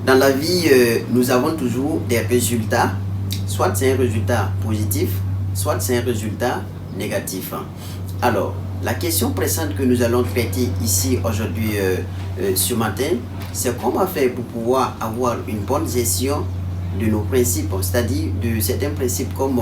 dans la vie, nous avons toujours des résultats. Soit c'est un résultat positif, soit c'est un résultat négatif. Alors, la question pressante que nous allons traiter ici aujourd'hui, ce matin, c'est comment faire pour pouvoir avoir une bonne gestion de nos principes, c'est-à-dire de certains principes comme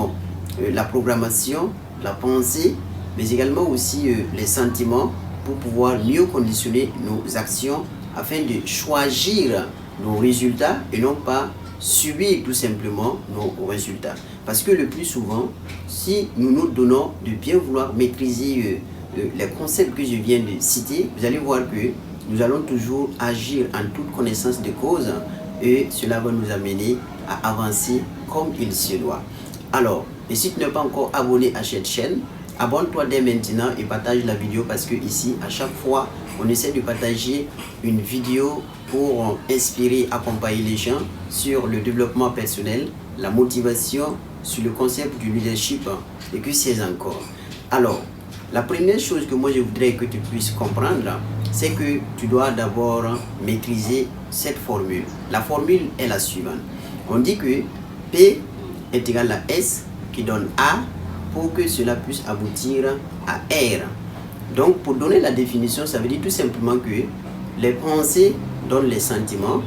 la programmation, la pensée, mais également aussi les sentiments pour pouvoir mieux conditionner nos actions afin de choisir nos résultats et non pas subir tout simplement nos résultats. Parce que le plus souvent, si nous nous donnons de bien vouloir maîtriser les concepts que je viens de citer, vous allez voir que nous allons toujours agir en toute connaissance de cause et cela va nous amener à avancer comme il se doit. Alors, et si tu n'es pas encore abonné à cette chaîne, abonne-toi dès maintenant et partage la vidéo parce que ici, à chaque fois, on essaie de partager une vidéo pour inspirer, accompagner les gens sur le développement personnel, la motivation, sur le concept du leadership et que c'est encore. Alors, la première chose que moi je voudrais que tu puisses comprendre, c'est que tu dois d'abord maîtriser cette formule. La formule est la suivante. On dit que P est égal à S qui donne A pour que cela puisse aboutir à R. Donc, pour donner la définition, ça veut dire tout simplement que les pensées donnent les sentiments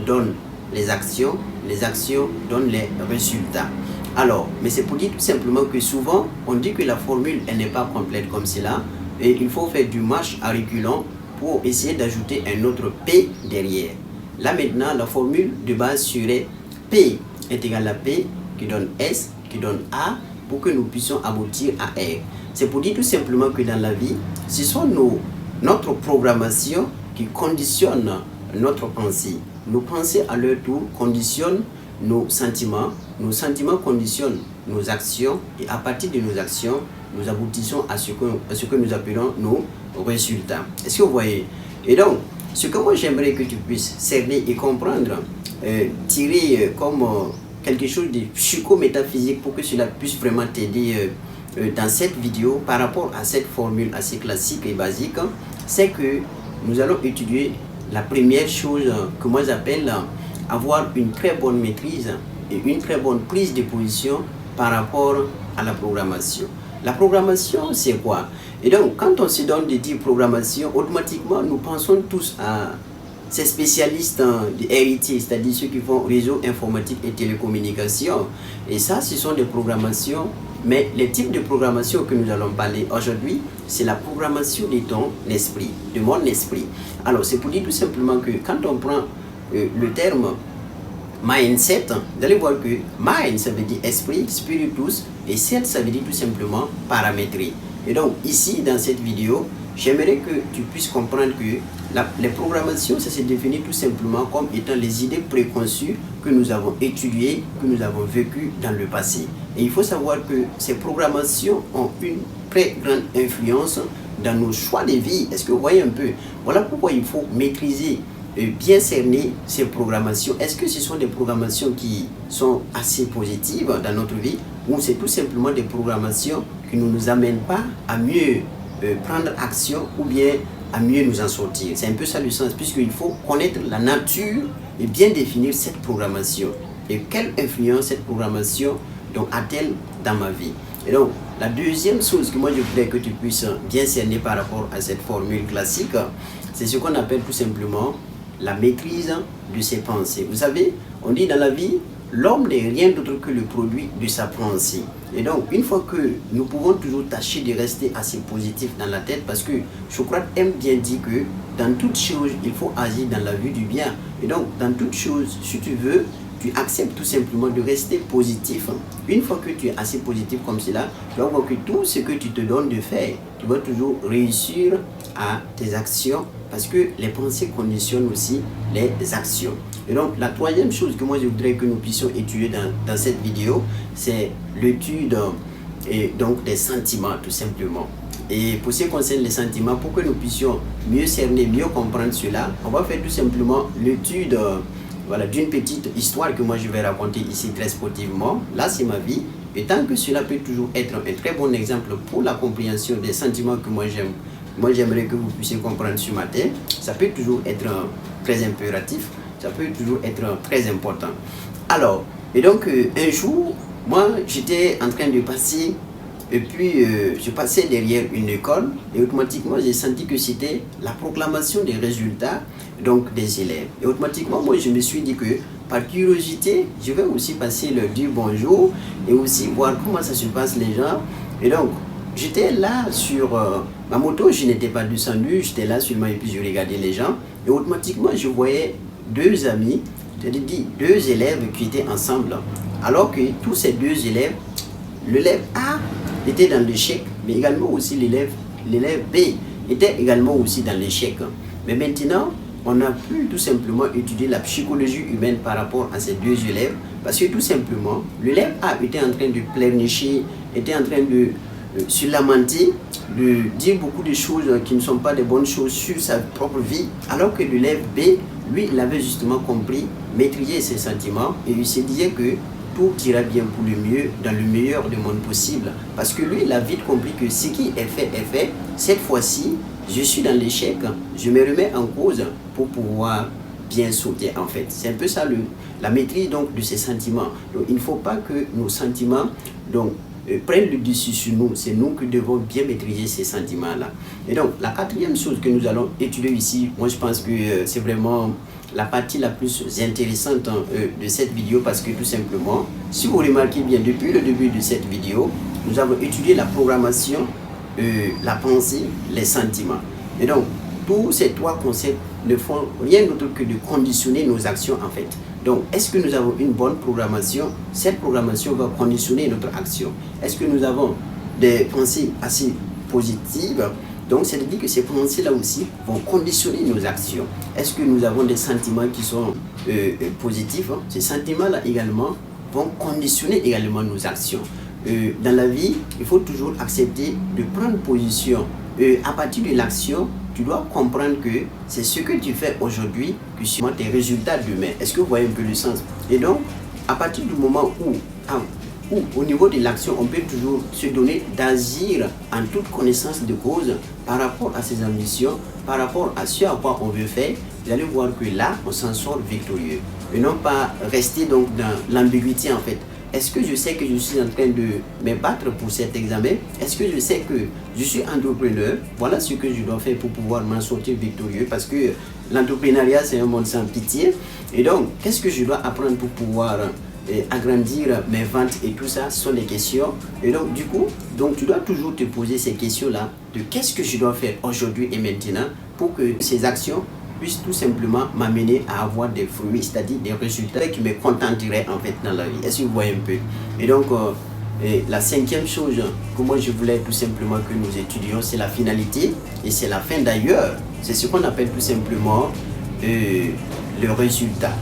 donnent les actions donnent les résultats. Alors, mais c'est pour dire tout simplement que souvent, on dit que la formule, elle n'est pas complète comme cela, et il faut faire du marche à reculons pour essayer d'ajouter un autre P derrière. Là maintenant, la formule de base serait P est égal à P qui donne S, qui donne A, pour que nous puissions aboutir à R. C'est pour dire tout simplement que dans la vie, ce sont notre programmation qui conditionne notre pensée. Nos pensées à leur tour conditionnent nos sentiments conditionnent nos actions et à partir de nos actions, nous aboutissons à ce que nous appelons nos résultats. Est-ce que vous voyez? Et donc, ce que moi j'aimerais que tu puisses cerner et comprendre, tirer comme quelque chose de psychométaphysique pour que cela puisse vraiment t'aider dans cette vidéo par rapport à cette formule assez classique et basique, c'est que nous allons étudier la première chose que moi j'appelle avoir une très bonne maîtrise et une très bonne prise de position par rapport à la programmation. La programmation, c'est quoi? Et donc, quand on se donne de dire programmation, automatiquement, nous pensons tous à ces spécialistes de RIT, c'est-à-dire ceux qui font réseau informatique et télécommunications. Et ça, ce sont des programmations. Mais les types de programmation que nous allons parler aujourd'hui, c'est la programmation de ton esprit, de mon esprit. Alors, c'est pour dire tout simplement que quand on prend le terme mindset, vous allez voir que mind, ça veut dire esprit, spiritus, et set, ça veut dire tout simplement paramétrer. Et donc, ici, dans cette vidéo, j'aimerais que tu puisses comprendre que les programmations, ça se définit tout simplement comme étant les idées préconçues que nous avons étudiées, que nous avons vécues dans le passé. Et il faut savoir que ces programmations ont une très grande influence dans nos choix de vie. Est-ce que vous voyez un peu? Voilà pourquoi il faut maîtriser et bien cerner ces programmations. Est-ce que ce sont des programmations qui sont assez positives dans notre vie ou c'est tout simplement des programmations qui ne nous amènent pas à mieux prendre action ou bien à mieux nous en sortir? C'est un peu ça le sens, puisqu'il faut connaître la nature et bien définir cette programmation. Et quelle influence cette programmation donc a-t-elle dans ma vie? Et donc, la deuxième chose que moi je voudrais que tu puisses bien cerner par rapport à cette formule classique, c'est ce qu'on appelle tout simplement la maîtrise de ses pensées. Vous savez, on dit dans la vie, l'homme n'est rien d'autre que le produit de sa pensée. Et donc, une fois que nous pouvons toujours tâcher de rester assez positif dans la tête, parce que Socrate aime bien dire que dans toute chose, il faut agir dans la vue du bien. Et donc, dans toute chose, si tu veux, tu acceptes tout simplement de rester positif. Une fois que tu es assez positif comme cela, tu vas voir que tout ce que tu te donnes de faire, tu vas toujours réussir à tes actions parce que les pensées conditionnent aussi les actions. Et donc, la troisième chose que moi je voudrais que nous puissions étudier dans cette vidéo, c'est l'étude donc des sentiments tout simplement. Et pour ce qui concerne les sentiments, pour que nous puissions mieux cerner, mieux comprendre cela, on va faire tout simplement l'étude voilà, d'une petite histoire que moi je vais raconter ici très sportivement. Là, c'est ma vie. Et tant que cela peut toujours être un très bon exemple pour la compréhension des sentiments que moi j'aime, moi j'aimerais que vous puissiez comprendre ce matin, ça peut toujours être très impératif. Ça peut toujours être très important. Alors, et donc un jour, moi j'étais en train de passer, et puis je passais derrière une école, et automatiquement j'ai senti que c'était la proclamation des résultats donc des élèves. Et automatiquement, moi je me suis dit que par curiosité, je vais aussi passer leur dire bonjour, et aussi voir comment ça se passe les gens. Et donc, j'étais là sur ma moto, je n'étais pas descendu, j'étais là seulement et puis je regardais les gens. Et automatiquement, je voyais deux amis, c'est-à-dire deux élèves qui étaient ensemble. Alors que tous ces deux élèves, l'élève A était dans l'échec, mais également aussi l'élève B était également aussi dans l'échec. Mais maintenant, on a pu tout simplement étudier la psychologie humaine par rapport à ces deux élèves, parce que tout simplement, l'élève A était en train de pleurnicher, était en train de se lamenter, de dire beaucoup de choses qui ne sont pas des bonnes choses sur sa propre vie, alors que l'élève B, lui, il avait justement compris, maîtrisé ses sentiments, et il se disait que tout ira bien pour le mieux, dans le meilleur du monde possible. Parce que lui, il a vite compris que ce qui est fait. Cette fois-ci, je suis dans l'échec, je me remets en cause pour pouvoir bien sauter en fait. C'est un peu ça la maîtrise donc de ces sentiments. Donc il ne faut pas que nos sentiments prennent le dessus sur nous. C'est nous qui devons bien maîtriser ces sentiments-là. Et donc la quatrième chose que nous allons étudier ici, moi je pense que c'est vraiment la partie la plus intéressante de cette vidéo, parce que tout simplement, si vous remarquez bien, depuis le début de cette vidéo, nous avons étudié la programmation, la pensée, les sentiments. Et donc, tous ces trois concepts ne font rien d'autre que de conditionner nos actions en fait. Donc, est-ce que nous avons une bonne programmation? Cette programmation va conditionner notre action. Est-ce que nous avons des pensées assez positives? Donc, c'est-à-dire que ces pensées-là aussi vont conditionner nos actions. Est-ce que nous avons des sentiments qui sont positifs? Ces sentiments-là également vont conditionner également nos actions. Dans la vie, il faut toujours accepter de prendre position. À partir de l'action, tu dois comprendre que c'est ce que tu fais aujourd'hui que seront tes résultats demain. Est-ce que vous voyez un peu le sens? Et donc, à partir du moment où au niveau de l'action, on peut toujours se donner d'agir en toute connaissance de cause par rapport à ses ambitions, par rapport à ce à quoi on veut faire, vous allez voir que là, on s'en sort victorieux. Et non pas rester donc dans l'ambiguïté en fait. Est-ce que je sais que je suis en train de me battre pour cet examen? Est-ce que je sais que je suis entrepreneur? Voilà ce que je dois faire pour pouvoir m'en sortir victorieux, parce que l'entrepreneuriat, c'est un monde sans pitié. Et donc, qu'est-ce que je dois apprendre pour pouvoir agrandir mes ventes et tout ça? Ce sont des questions. Et donc, du coup, tu dois toujours te poser ces questions-là de qu'est-ce que je dois faire aujourd'hui et maintenant pour que ces actions puisse tout simplement m'amener à avoir des fruits, c'est-à-dire des résultats qui me contenteraient en fait dans la vie. Est-ce que vous voyez un peu? Et donc, la cinquième chose que moi je voulais tout simplement que nous étudions, c'est la finalité et c'est la fin d'ailleurs. C'est ce qu'on appelle tout simplement le résultat.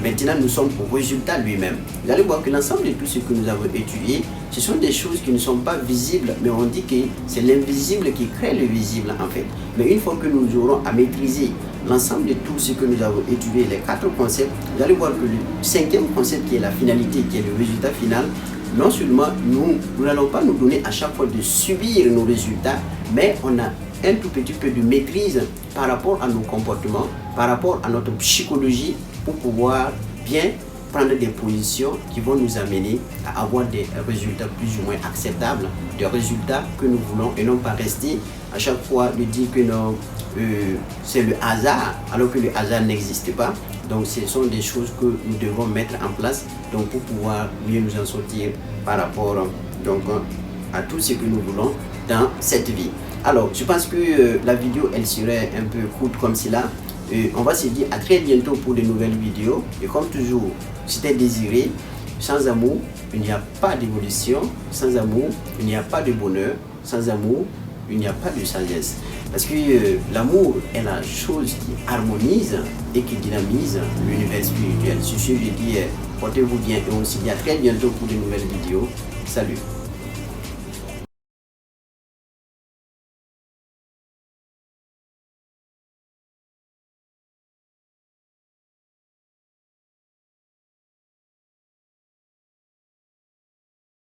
Maintenant, nous sommes au résultat lui-même. Vous allez voir que l'ensemble de tout ce que nous avons étudié, ce sont des choses qui ne sont pas visibles, mais on dit que c'est l'invisible qui crée le visible en fait. Mais une fois que nous aurons à maîtriser l'ensemble de tout ce que nous avons étudié, les quatre concepts, vous allez voir que le cinquième concept qui est la finalité, qui est le résultat final, non seulement nous n'allons pas nous donner à chaque fois de subir nos résultats, mais on a un tout petit peu de maîtrise par rapport à nos comportements, par rapport à notre psychologie, pour pouvoir bien prendre des positions qui vont nous amener à avoir des résultats plus ou moins acceptables, des résultats que nous voulons, et non pas rester à chaque fois de dire que non, c'est le hasard, alors que le hasard n'existe pas. Donc ce sont des choses que nous devons mettre en place pour pouvoir mieux nous en sortir par rapport à tout ce que nous voulons dans cette vie. Alors je pense que la vidéo elle serait un peu courte comme cela. On va se dire à très bientôt pour de nouvelles vidéos. Et comme toujours, c'était désiré, sans amour, il n'y a pas d'évolution. Sans amour, il n'y a pas de bonheur. Sans amour, il n'y a pas de sagesse. Parce que l'amour est la chose qui harmonise et qui dynamise l'univers spirituel. Sur ce, je dis, portez-vous bien et on se dit à très bientôt pour de nouvelles vidéos. Salut!